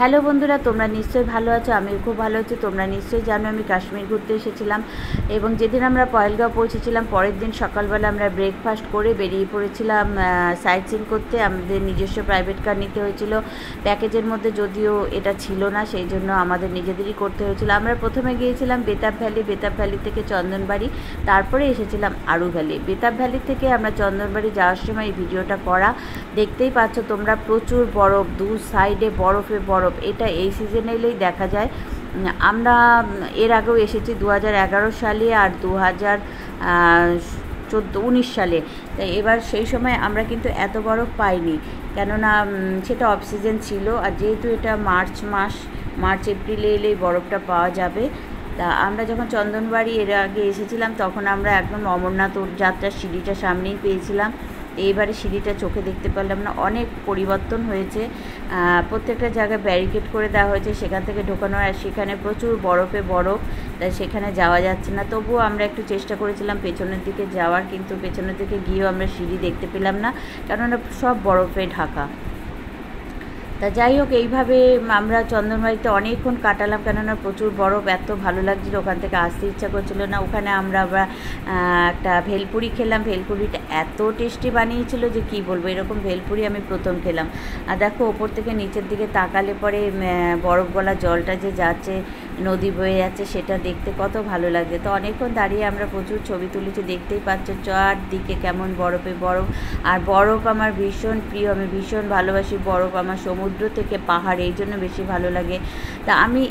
Hello বন্ধুরা, তোমরা নিশ্চয়ই ভালো আছো। আমি খুব ভালো আছি। তোমরা নিশ্চয়ই জানো আমি কাশ্মীর ঘুরতে এসেছিলাম এবং যেদিন আমরা পহেলগাঁও পৌঁছেছিলাম পরের দিন সকালবেলা আমরা ব্রেকফাস্ট করে বেরিয়ে পড়েছিলাম সাইট সিন করতে। আমাদের নিজস্ব প্রাইভেট কার নিতে হয়েছিল। প্যাকেজের মধ্যে যদিও এটা ছিল না, সেই জন্য আমাদের নিজেদেরই করতে হয়েছিল। আমরা প্রথমে গিয়েছিলাম বেতাব ভ্যালি, বেতাব ভ্যালি থেকে চন্দনবাড়ি, তারপরে এসেছিলাম আরু ভ্যালি। বেতাব ভ্যালি থেকে আমরা চন্দনবাড়ি যাওয়ার সময় এই ভিডিওটা করা, দেখতেই পাচ্ছ তোমরা, প্রচুর বরফ, দু সাইডে বরফে বরফ। এটা এই সিজনে এলেই দেখা যায়। আমরা এর আগেও এসেছি 2011 সালে আর 2019 সালে। তাই এবার সেই সময় আমরা কিন্তু এত বরফ পাইনি, কেননা সেটা অফ সিজন ছিল। আর যেহেতু এটা মার্চ এপ্রিলে এলেই বরফটা পাওয়া যাবে। তা আমরা যখন চন্দনবাড়ি এর আগে এসেছিলাম তখন আমরা একদম অমরনাথ যাত্রার সিঁড়িটা সামনেই পেয়েছিলাম। এইবারে সিঁড়িটা চোখে দেখতে পারলাম না, অনেক পরিবর্তন হয়েছে। প্রত্যেকটা জায়গায় ব্যারিকেড করে দেওয়া হয়েছে, সেখান থেকে ঢোকানো। আর সেখানে প্রচুর বরফে বরফ, তাই সেখানে যাওয়া যাচ্ছে না। তবুও আমরা একটু চেষ্টা করেছিলাম পেছনের দিকে যাওয়ার, কিন্তু পেছনের দিকে গিয়েও আমরা সিঁড়ি দেখতে পেলাম না, কেননা সব বরফে ঢাকা। তা যাই হোক, এইভাবে আমরা চন্দনবাড়িতে অনেকক্ষণ কাটালাম, কেননা প্রচুর বরফ, এত ভালো লাগছিল, ওখান থেকে আসতে ইচ্ছা করছিল না। ওখানে আমরা একটা ভেলপুরি খেলাম। ভেলপুরিটা এত টেস্টি বানিয়েছিল যে কি বলবো, এরকম ভেলপুরি আমি প্রথম খেলাম। আর দেখো, ওপর থেকে নিচের দিকে তাকালে পরে বরফ গলা জলটা যে যাচ্ছে, নদী বয়ে যাচ্ছে, সেটা দেখতে কত ভালো লাগছে। তো অনেকক্ষণ দাঁড়িয়ে আমরা প্রচুর ছবি তুলেছি, দেখতেই পাচ্ছ চারদিকে কেমন বরফে বরফ। আর বরফ আমার ভীষণ প্রিয়, আমি ভীষণ ভালোবাসি বরফ। আমার সমুদ্র থেকে পাহাড় এই জন্য বেশি ভালো লাগে। তা আমি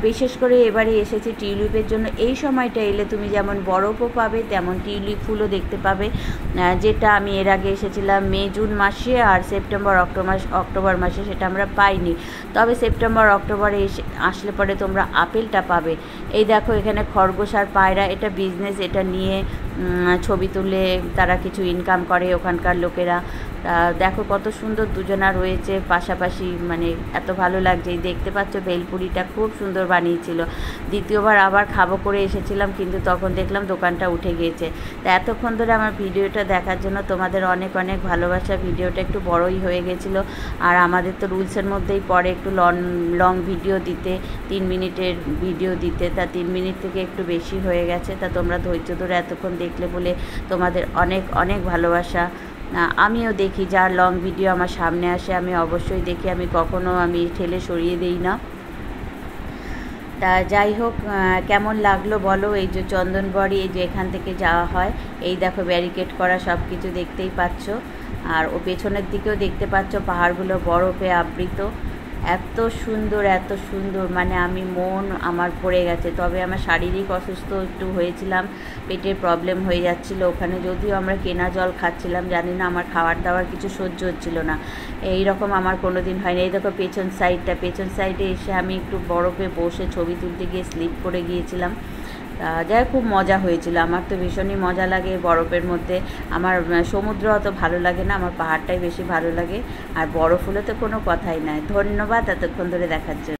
বিশেষ করে এবারে এসেছি টিউলিপের জন্য। এই সময়টা এলে তুমি যেমন বরফও পাবে, তেমন টিউলিপ ফুলও দেখতে পাবে, যেটা আমি এর আগে এসেছিলাম মে জুন মাসে আর সেপ্টেম্বর অক্টোবর মাসে, সেটা আমরা পাইনি। তবে সেপ্টেম্বর অক্টোবরে আসলে পরে তোমরা আপেলটা পাবে। এই দেখো, এখানে খরগোশ আর পায়রা, এটা বিজনেস, এটা নিয়ে ছবি তুলে তারা কিছু ইনকাম করে ওখানকার লোকেরা। দেখো কত সুন্দর দুজনা রয়েছে পাশাপাশি, মানে এত ভালো লাগছে। এই দেখতে পাচ্ছ ভেলপুরিটা খুব সুন্দর বানিয়েছিল। দ্বিতীয়বার আবার খাবো করে এসেছিলাম, কিন্তু তখন দেখলাম দোকানটা উঠে গিয়েছে। তা এতক্ষণ ধরে আমার ভিডিওটা দেখার জন্য তোমাদের অনেক অনেক ভালোবাসা। ভিডিওটা একটু বড়ই হয়ে গেছিলো, আর আমাদের তো রুলসের মধ্যেই পড়ে একটু লং ভিডিও দিতে, 3 মিনিটের ভিডিও দিতে। তা 3 মিনিট থেকে একটু বেশি হয়ে গেছে। তা তোমরা ধৈর্য ধরে এতক্ষণ দেখলে বলে তোমাদের অনেক অনেক ভালোবাসা। আমিও দেখি, যার লং ভিডিও আমার সামনে আসে আমি অবশ্যই দেখি, আমি কখনো ঠেলে সরিয়ে দিই না। তা যাই হোক, কেমন লাগলো বলো। এই যে চন্দনবাড়ি, এই যে এখান থেকে যাওয়া হয়, এই দেখো ব্যারিকেড করা, সব কিছু দেখতেই পাচ্ছ। আর ও পেছনের দিকেও দেখতে পাচ্ছ পাহাড়গুলো বরফে আবৃত। এত সুন্দর, এত সুন্দর, মানে মন আমার পড়ে গেছে। তবে আমার শারীরিক অসুস্থ একটু হয়েছিলাম, পেটের প্রবলেম হয়ে যাচ্ছিলো ওখানে। যদিও আমরা কেনা জল খাচ্ছিলাম, জানি না আমার খাবার দাবার কিছু সহ্য হচ্ছিল না। এই রকম আমার কোনো দিন হয়নি। এই দেখো পেছন সাইডে এসে আমি একটু বরফে বসে ছবি তুলতে গিয়ে স্লিপ করে গিয়েছিলাম। যাই খুব মজা হয়েছিল। আমার তো ভীষণই মজা লাগে বরফের মধ্যে। আমার সমুদ্র অত ভালো লাগে না, আমার পাহাড়টাই বেশি ভালো লাগে। আর বরফ হলে তো কোনো কথাই নাই। ধন্যবাদ এতক্ষণ ধরে দেখার জন্য।